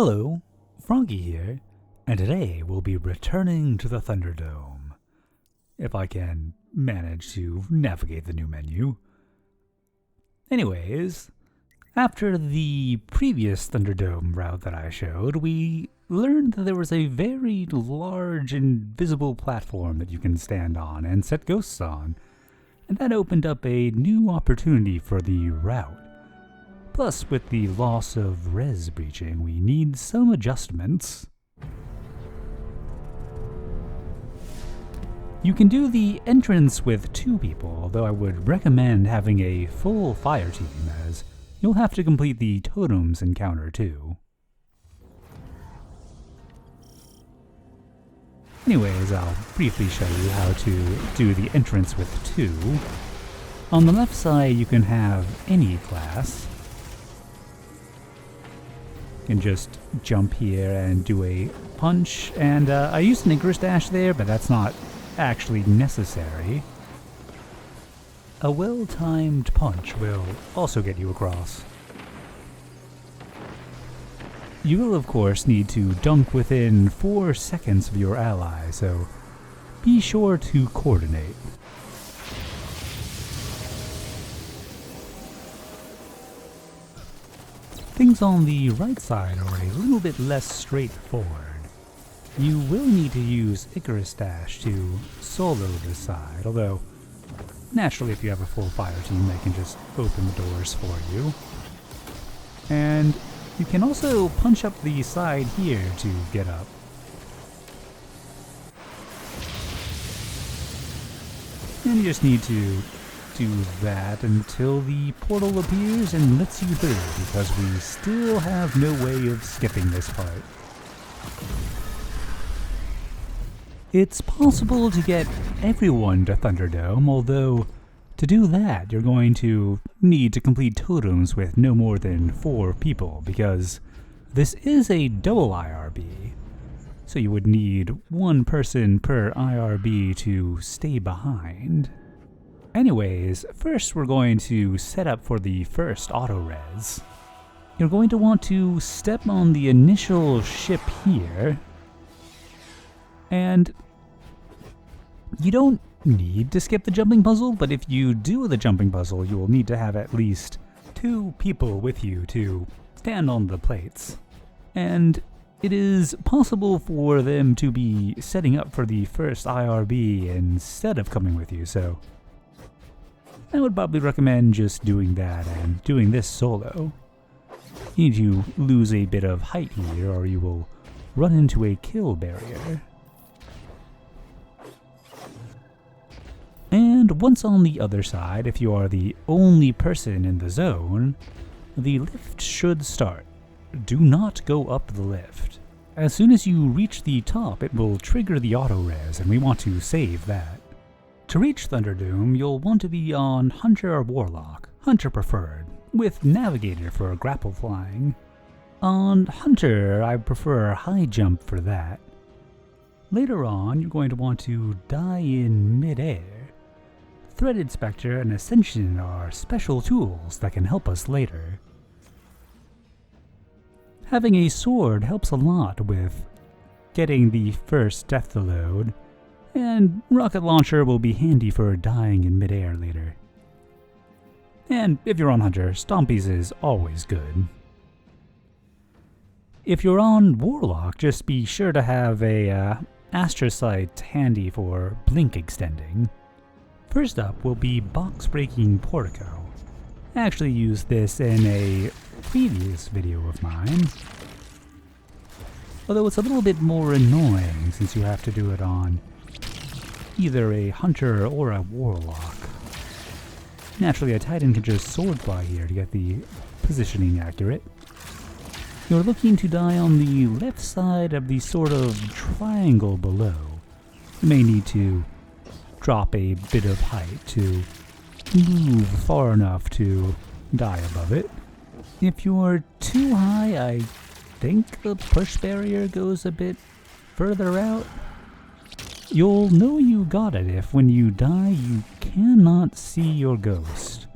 Hello, Froggy here, and today we'll be returning to the Thunderdome, if I can manage to navigate the new menu. Anyways, after the previous Thunderdome route that I showed, we learned that there was a very large invisible platform that you can stand on and set ghosts on, and that opened up a new opportunity for the route. Plus, with the loss of res breaching, we need some adjustments. You can do the entrance with 2 people, although I would recommend having a full fire team, as you'll have to complete the Totems encounter too. Anyways, I'll briefly show you how to do the entrance with 2. On the left side, you can have any class. You can just jump here and do a punch, and I used an Icarus dash there, but that's not actually necessary. A well-timed punch will also get you across. You will of course need to dunk within 4 seconds of your ally, so be sure to coordinate. Things on the right side are a little bit less straightforward. You will need to use Icarus Dash to solo this side, although naturally if you have a full fire team they can just open the doors for you. And you can also punch up the side here to get up. And you just need to do that until the portal appears and lets you through, because we still have no way of skipping this part. It's possible to get everyone to Thunderdome, although to do that you're going to need to complete totems with no more than 4 people, because this is a double IRB, so you would need 1 person per IRB to stay behind. Anyways, first we're going to set up for the first Autorez. You're going to want to step on the initial ship here, and you don't need to skip the jumping puzzle, but if you do the jumping puzzle, you will need to have at least 2 people with you to stand on the plates. And it is possible for them to be setting up for the first IRB instead of coming with you, so I would probably recommend just doing that and doing this solo. You need to lose a bit of height here or you will run into a kill barrier. And once on the other side, if you are the only person in the zone, the lift should start. Do not go up the lift. As soon as you reach the top, it will trigger the Autorez, and we want to save that. To reach Thunderdome, you'll want to be on Hunter or Warlock, Hunter preferred, with Navigator for grapple flying. On Hunter, I prefer high jump for that. Later on, you're going to want to die in mid-air. Threaded Spectre and Ascension are special tools that can help us later. Having a sword helps a lot with getting the first death to load, and rocket launcher will be handy for dying in midair later. And if you're on Hunter, Stompies is always good. If you're on Warlock, just be sure to have a Astrocyte handy for blink extending. First up will be box breaking Portico. I actually used this in a previous video of mine, although it's a little bit more annoying since you have to do it on either a Hunter or a Warlock. Naturally, a Titan can just swordfly here to get the positioning accurate. You're looking to die on the left side of the sort of triangle below. You may need to drop a bit of height to move far enough to die above it. If you're too high, I think the push barrier goes a bit further out. You'll know you got it if when you die you cannot see your ghost.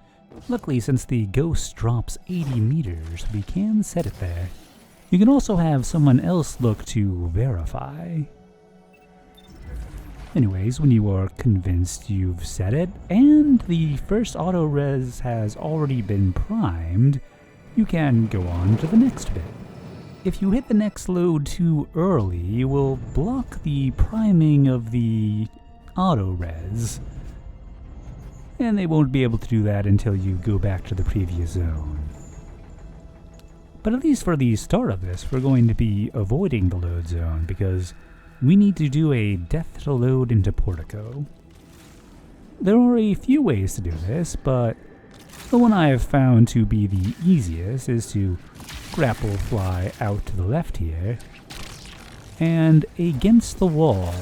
Luckily, since the ghost drops 80 meters, we can set it there. You can also have someone else look to verify. Anyways, when you are convinced you've set it, and the first Autorez has already been primed, you can go on to the next bit. If you hit the next load too early, you will block the priming of the Autorez, and they won't be able to do that until you go back to the previous zone. But at least for the start of this, we're going to be avoiding the load zone because we need to do a death to load into Portico. There are a few ways to do this, but the one I have found to be the easiest is to grapple fly out to the left here, and against the wall.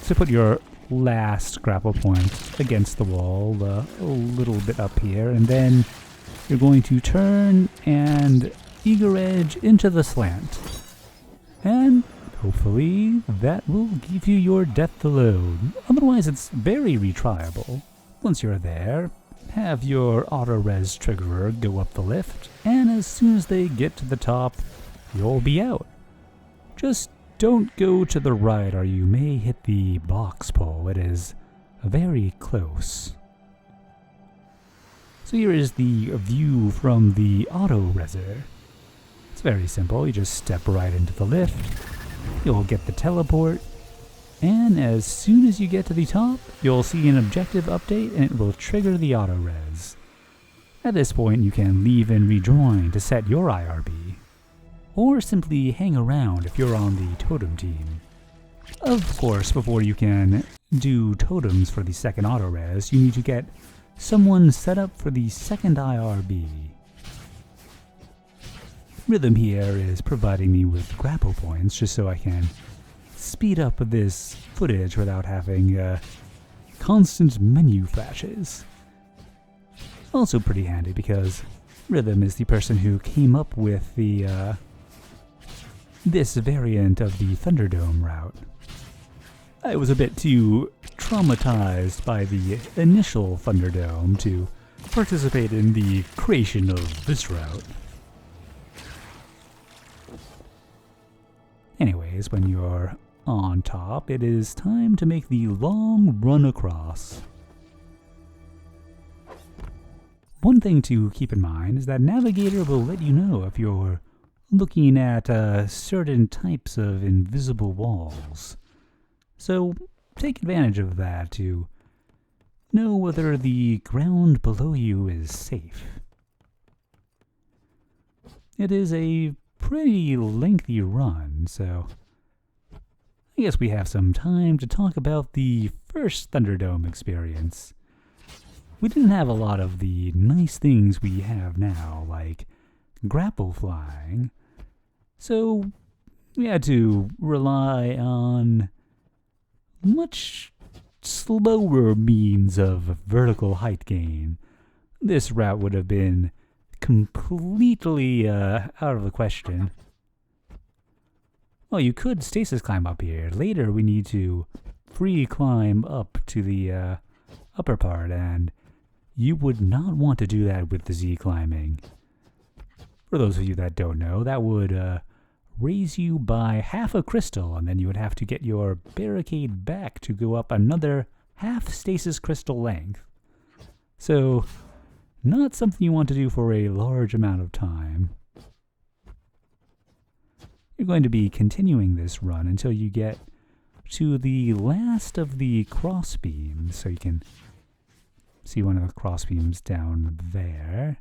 So put your last grapple point against the wall, a little bit up here, and then you're going to turn and eager edge into the slant. And hopefully that will give you your death to load. Otherwise it's very retryable. Once you're there, have your Autorez triggerer go up the lift, and as soon as they get to the top, you'll be out. Just don't go to the right or you may hit the box pole. It is very close. So here is the view from the Autorezer. It's very simple. You just step right into the lift, you'll get the teleport, and as soon as you get to the top, you'll see an objective update and it will trigger the Autorez. At this point, you can leave and rejoin to set your IRB, or simply hang around if you're on the Totem team. Of course, before you can do Totems for the second Autorez, you need to get someone set up for the second IRB. Rythm here is providing me with grapple points just so I can speed up this footage without having constant menu flashes. Also pretty handy because Rythm is the person who came up with the this variant of the Thunderdome route. I was a bit too traumatized by the initial Thunderdome to participate in the creation of this route. Anyways, when you're on top, it is time to make the long run across. One thing to keep in mind is that Navigator will let you know if you're looking at certain types of invisible walls. So take advantage of that to know whether the ground below you is safe. It is a pretty lengthy run, so I guess we have some time to talk about the first Thunderdome experience. We didn't have a lot of the nice things we have now, like grapple flying, so we had to rely on much slower means of vertical height gain. This route would have been completely out of the question. Well, you could stasis climb up here. Later we need to free climb up to the upper part, and you would not want to do that with the Z climbing. For those of you that don't know, that would raise you by half a crystal, and then you would have to get your barricade back to go up another half stasis crystal length. So, not something you want to do for a large amount of time. You're going to be continuing this run until you get to the last of the crossbeams, so you can see one of the crossbeams down there.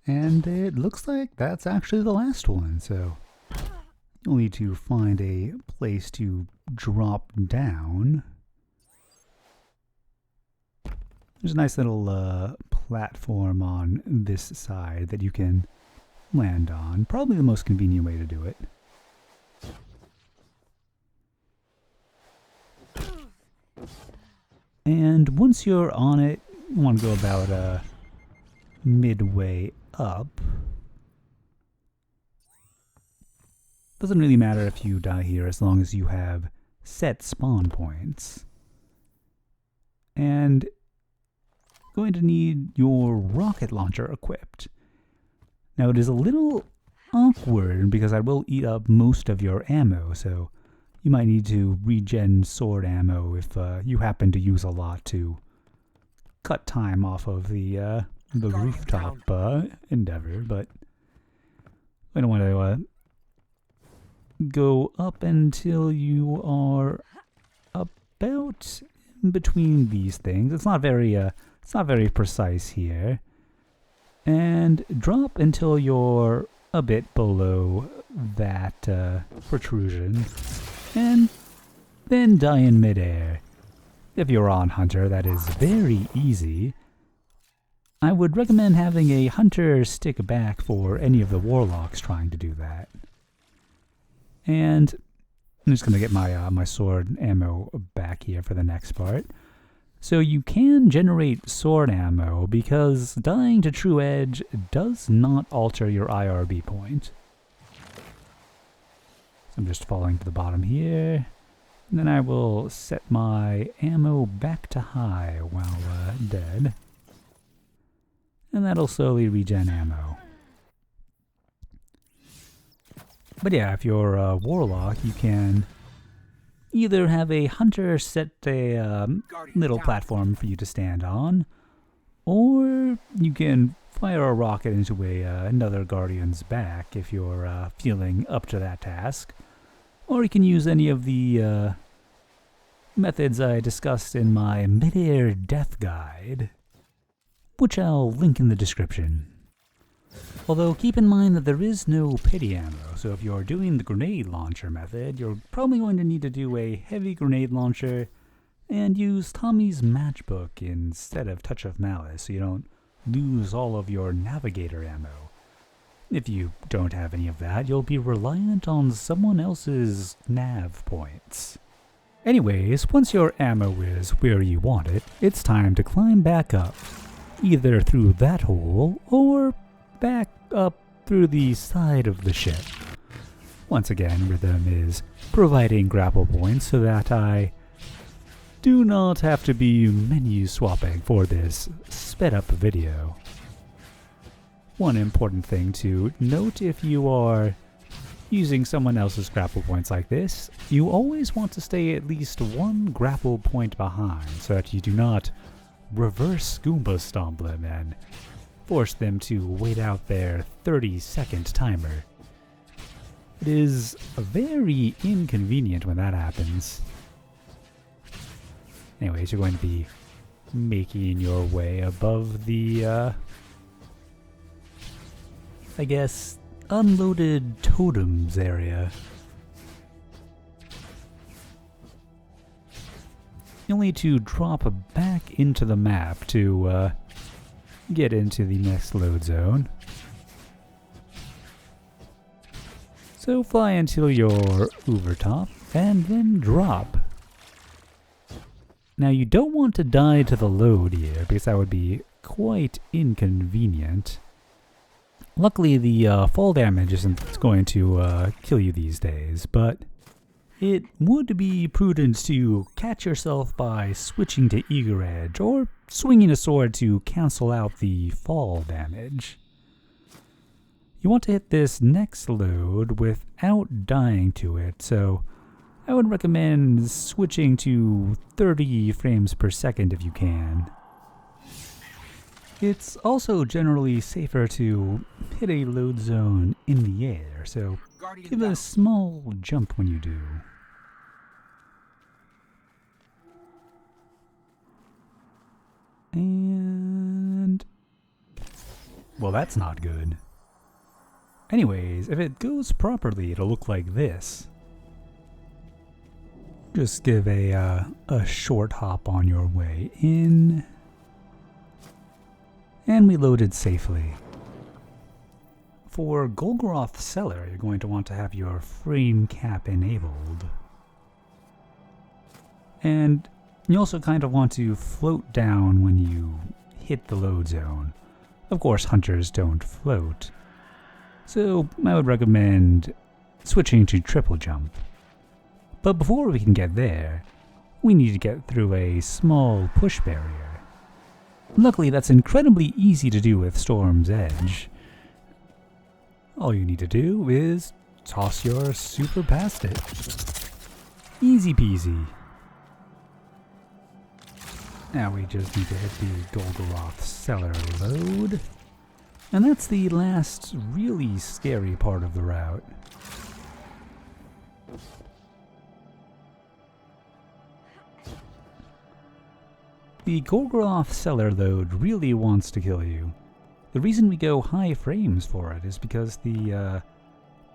And it looks like that's actually the last one, so you'll need to find a place to drop down. There's a nice little platform on this side that you can land on. Probably the most convenient way to do it. And once you're on it, you want to go about midway up. Doesn't really matter if you die here as long as you have set spawn points. And going to need your rocket launcher equipped. Now it is a little awkward because I will eat up most of your ammo, so you might need to regen sword ammo if you happen to use a lot to cut time off of the rooftop endeavor, but I don't want to go up until you are about in between these things. It's not very precise here. And drop until you're a bit below that protrusion, and then die in midair. If you're on Hunter, that is very easy. I would recommend having a Hunter stick back for any of the Warlocks trying to do that. And I'm just going to get my my sword ammo back here for the next part. So you can generate sword ammo because dying to True Edge does not alter your IRB point. So I'm just falling to the bottom here. And then I will set my ammo back to high while dead. And that'll slowly regen ammo. But yeah, if you're a Warlock, you can either have a Hunter set a little platform for you to stand on, or you can fire a rocket into another Guardian's back if you're feeling up to that task. Or you can use any of the methods I discussed in my Midair Death Guide, which I'll link in the description. Although keep in mind that there is no pity ammo, so if you're doing the grenade launcher method, you're probably going to need to do a heavy grenade launcher and use Tommy's matchbook instead of Touch of Malice so you don't lose all of your navigator ammo. If you don't have any of that, you'll be reliant on someone else's nav points. Anyways, once your ammo is where you want it, it's time to climb back up, either through that hole or back up through the side of the ship. Once again, Rythm is providing grapple points so that I do not have to be menu swapping for this sped up video. One important thing to note if you are using someone else's grapple points like this, you always want to stay at least one grapple point behind so that you do not reverse Goomba Stomp them and force them to wait out their 30-second timer. It is very inconvenient when that happens. Anyways, you're going to be making your way above the, I guess, unloaded totems area. You'll need to drop back into the map to get into the next load zone. So fly until you're over top and then drop. Now you don't want to die to the load here because that would be quite inconvenient. Luckily the fall damage isn't going to kill you these days, but it would be prudent to catch yourself by switching to Eager Edge or swinging a sword to cancel out the fall damage. You want to hit this next load without dying to it, so I would recommend switching to 30 frames per second if you can. It's also generally safer to hit a load zone in the air, so give a small jump when you do. And well, that's not good. Anyways, if it goes properly, it'll look like this. Just give a short hop on your way in. And we loaded safely. For Golgoroth Cellar, you're going to want to have your frame cap enabled. And you also kind of want to float down when you hit the load zone. Of course, hunters don't float. So I would recommend switching to triple jump. But before we can get there, we need to get through a small push barrier. Luckily, that's incredibly easy to do with Storm's Edge. all you need to do is toss your super past it. Easy peasy. Now we just need to hit the Golgoroth Cellar load. And that's the last really scary part of the route. The Golgoroth Cellar load really wants to kill you. The reason we go high frames for it is because the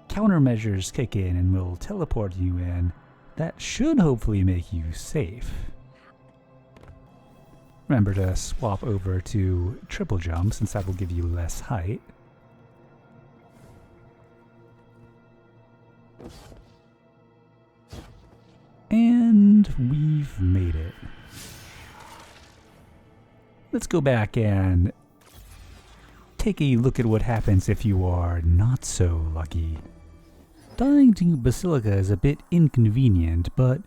countermeasures kick in and will teleport you in. That should hopefully make you safe. Remember to swap over to triple jump since that will give you less height. And we've made it. Let's go back and take a look at what happens if you are not so lucky. Dying to Basilica is a bit inconvenient, but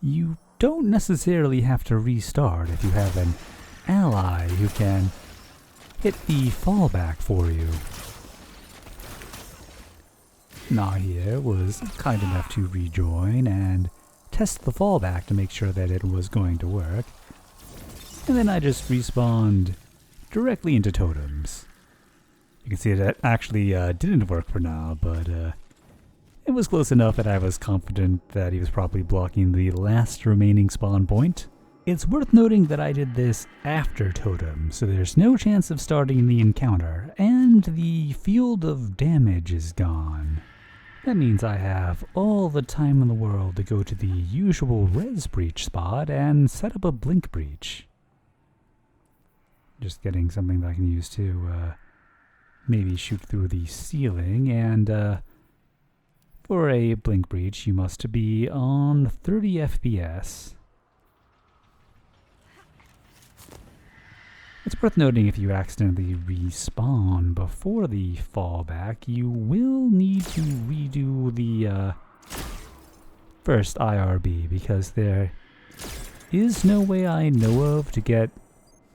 you don't necessarily have to restart if you have an ally who can hit the fallback for you. Na here was kind enough to rejoin and test the fallback to make sure that it was going to work. And then I just respawned directly into Totems. You can see that actually didn't work for Na, but it was close enough that I was confident that he was probably blocking the last remaining spawn point. It's worth noting that I did this after Totem, so there's no chance of starting the encounter, and the field of damage is gone. That means I have all the time in the world to go to the usual res breach spot and set up a blink breach. Just getting something that I can use to maybe shoot through the ceiling, and for a blink breach you must be on 30 FPS. It's worth noting if you accidentally respawn before the fallback, you will need to redo the first IRB, because there is no way I know of to get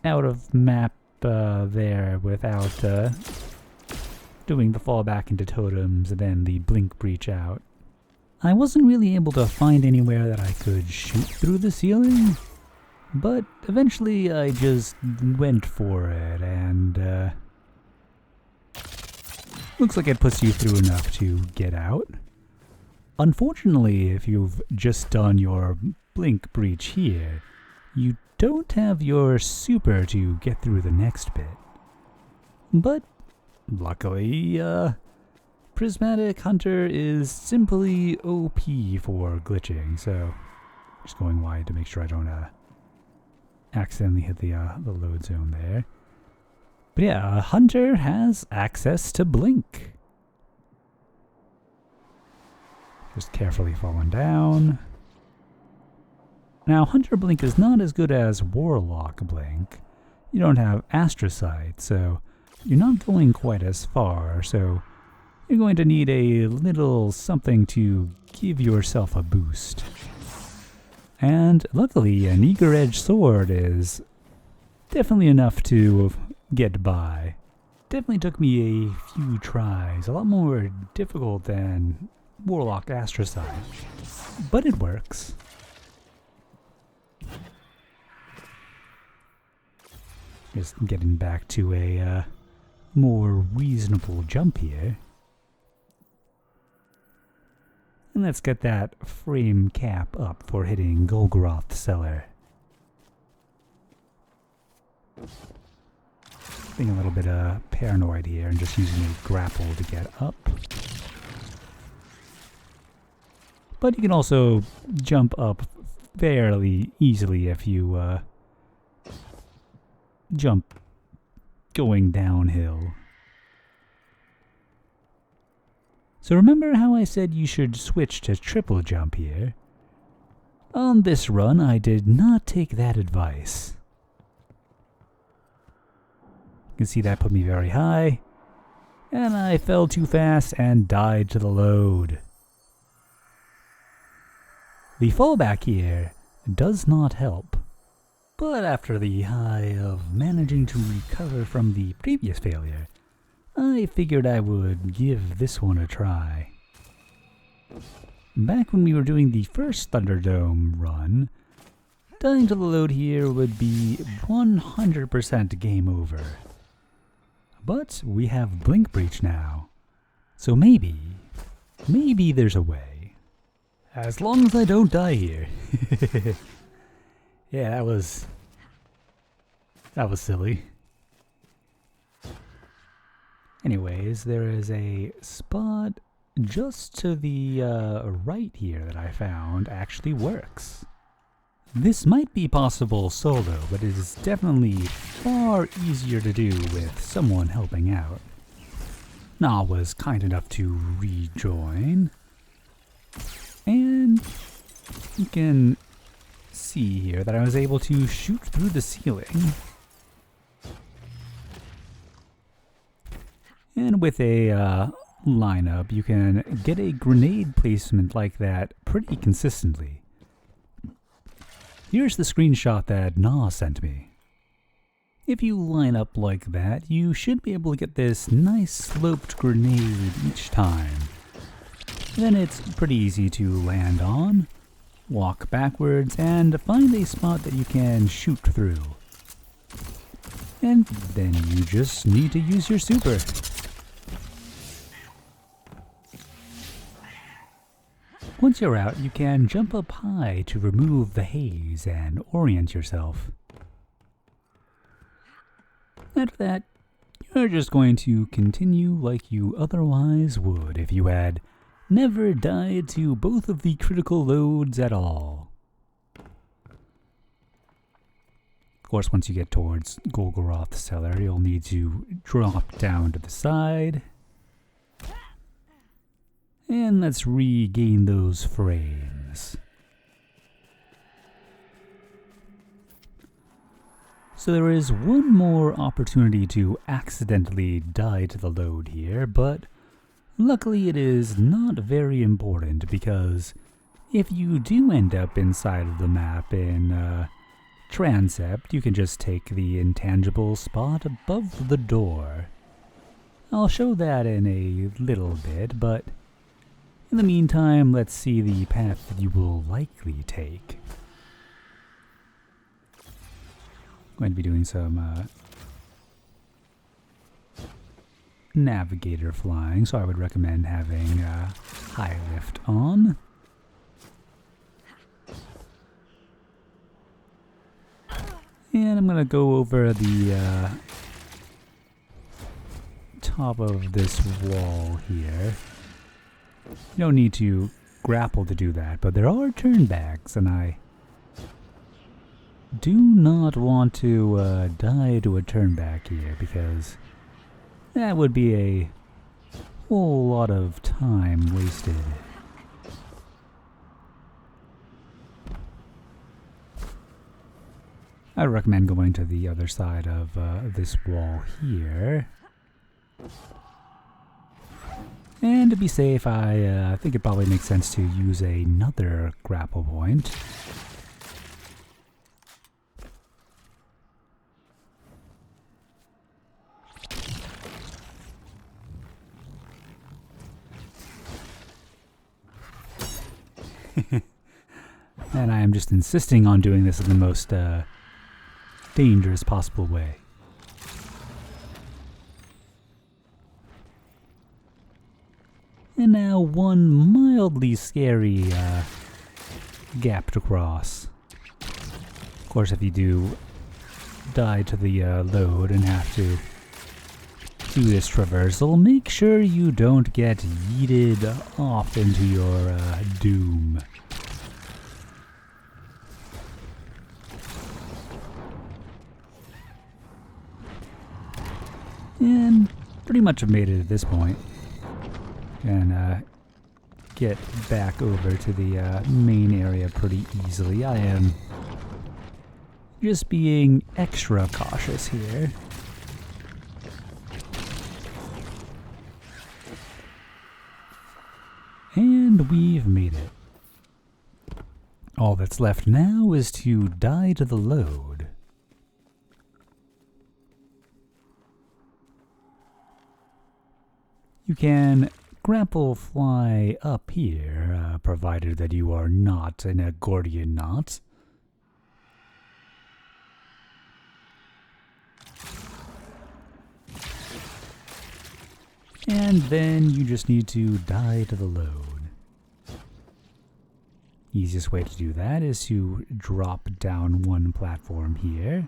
out of map there without doing the fallback into Totems and then the blink breach out. I wasn't really able to find anywhere that I could shoot through the ceiling, but eventually I just went for it, and looks like it puts you through enough to get out. Unfortunately, if you've just done your blink breach here, you don't have your super to get through the next bit. But luckily, Prismatic Hunter is simply OP for glitching, so just going wide to make sure I don't accidentally hit the load zone there. But yeah, Hunter has access to blink. Just carefully falling down. Now, Hunter Blink is not as good as Warlock Blink. You don't have Astrocyte, so you're not going quite as far, so you're going to need a little something to give yourself a boost. And luckily, an Eager Edge Sword is definitely enough to get by. Definitely took me a few tries, a lot more difficult than Warlock Astrocyte, but it works. Just getting back to a more reasonable jump here. And let's get that frame cap up for hitting Golgoroth Cellar. Being a little bit paranoid here and just using a grapple to get up. But you can also jump up fairly easily if you jump going downhill. So remember how I said you should switch to triple jump here? On this run, I did not take that advice. You can see that put me very high, and I fell too fast and died to the load. The fallback here does not help. But after the high of managing to recover from the previous failure, I figured I would give this one a try. Back when we were doing the first Thunderdome run, dying to the load here would be 100% game over. But we have Blink Breach now, so maybe there's a way. As long as I don't die here. Yeah, that was silly. Anyways, there is a spot just to the right here that I found actually works. This might be possible solo, but it is definitely far easier to do with someone helping out. Na was kind enough to rejoin, and you can see here that I was able to shoot through the ceiling. And with a lineup, you can get a grenade placement like that pretty consistently. Here's the screenshot that Na sent me. If you line up like that, you should be able to get this nice sloped grenade each time. Then it's pretty easy to land on, walk backwards, and find a spot that you can shoot through. And then you just need to use your super. Once you're out, you can jump up high to remove the haze and orient yourself. After that, you're just going to continue like you otherwise would if you had never died to both of the critical loads at all. Of course, once you get towards Golgoroth Cellar, you'll need to drop down to the side. And let's regain those frames. So there is one more opportunity to accidentally die to the load here, but luckily it is not very important because if you do end up inside of the map in Transept, you can just take the intangible spot above the door. I'll show that in a little bit, but in the meantime, let's see the path that you will likely take. I'm going to be doing some navigator flying, so I would recommend having high lift on. And I'm going to go over the top of this wall here. You don't need to grapple to do that, but there are turnbacks, and I do not want to die to a turnback here, because that would be a whole lot of time wasted. I recommend going to the other side of this wall here. And to be safe, I think it probably makes sense to use another grapple point. And I am just insisting on doing this in the most dangerous possible way. And now one mildly scary gap to cross. Of course, if you do die to the load and have to do this traversal, make sure you don't get yeeted off into your doom. And pretty much have made it at this point. And get back over to the main area pretty easily. I am just being extra cautious here. And we've made it. All that's left now is to die to the load. You can grapple fly up here, provided that you are not in a Gordian knot. And then you just need to die to the load. Easiest way to do that is to drop down one platform here,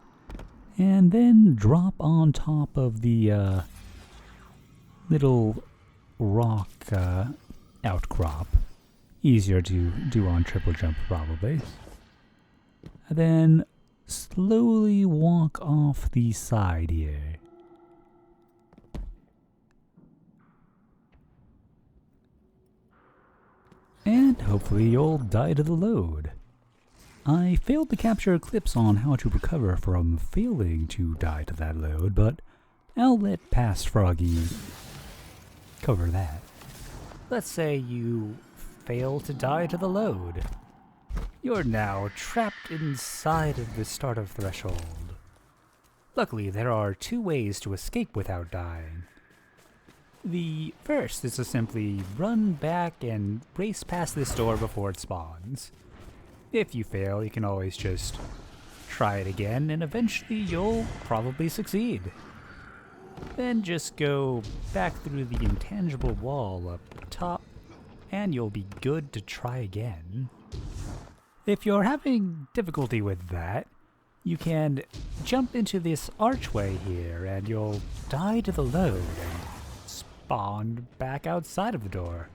and then drop on top of the little rock outcrop. Easier to do on triple jump probably. And then slowly walk off the side here. And hopefully you'll die to the load. I failed to capture clips on how to recover from failing to die to that load, but I'll let past Froggy cover that. Let's say you fail to die to the load. You're now trapped inside of the startup threshold. Luckily, there are two ways to escape without dying. The first is to simply run back and race past this door before it spawns. If you fail, you can always just try it again, and eventually you'll probably succeed. Then just go back through the intangible wall up top, and you'll be good to try again. If you're having difficulty with that, you can jump into this archway here, and you'll die to the load and spawn back outside of the door.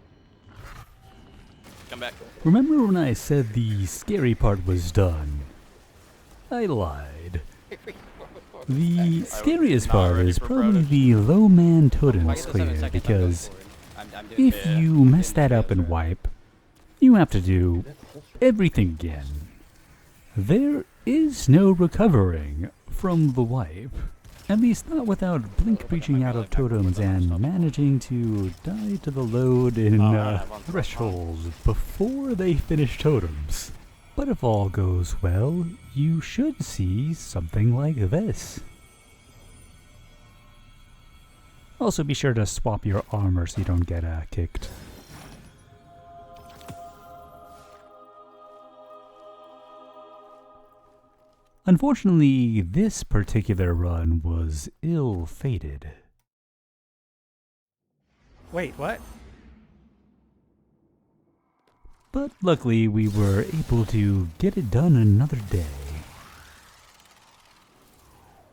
Come back. Remember when I said the scary part was done? I lied. The scariest part is probably the low man totems clear, because if you mess that up and wipe, you have to do everything again. There is no recovering from the wipe. At least not without Blink breaching out of totems and managing to die to the load in thresholds before they finish totems. But if all goes well, you should see something like this. Also be sure to swap your armor so you don't get kicked. Unfortunately, this particular run was ill-fated. Wait, what? But luckily, we were able to get it done another day.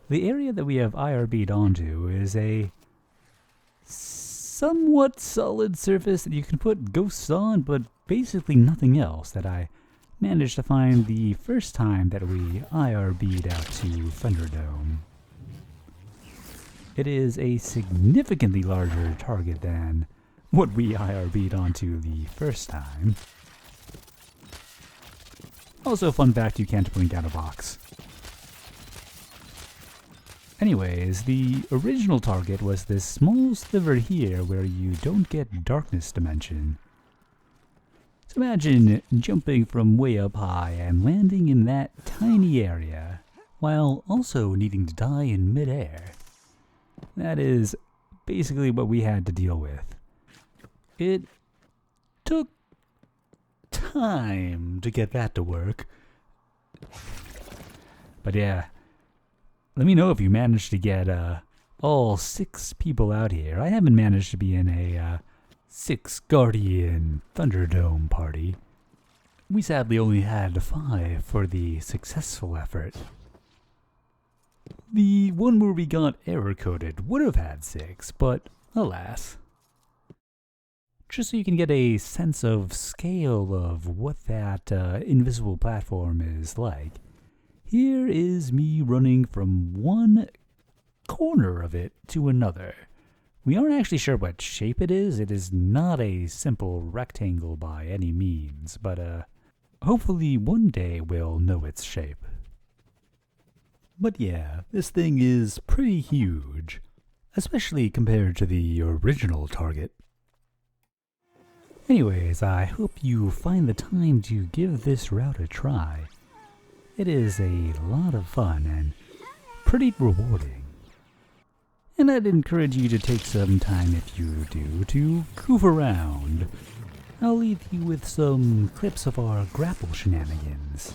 The area that we have IRB'd onto is a somewhat solid surface that you can put ghosts on, but basically nothing else that I managed to find the first time that we IRB'd out to Thunderdome. It is a significantly larger target than what we IRB'd onto the first time. Also, fun fact, you can't bring down a box. Anyways, the original target was this small sliver here where you don't get darkness dimension. So imagine jumping from way up high and landing in that tiny area, while also needing to die in midair. That is basically what we had to deal with. It took time to get that to work. But yeah, let me know if you managed to get all 6 people out here. I haven't managed to be in a 6 Guardian Thunderdome party. We sadly only had 5 for the successful effort. The one where we got error-coded would have had 6, but alas. Just so you can get a sense of scale of what that invisible platform is like, here is me running from one corner of it to another. We aren't actually sure what shape it is. It is not a simple rectangle by any means, but hopefully one day we'll know its shape. But yeah, this thing is pretty huge, especially compared to the original target. Anyways, I hope you find the time to give this route a try. It is a lot of fun and pretty rewarding. And I'd encourage you to take some time, if you do, to goof around. I'll leave you with some clips of our Grapple Shenanigans.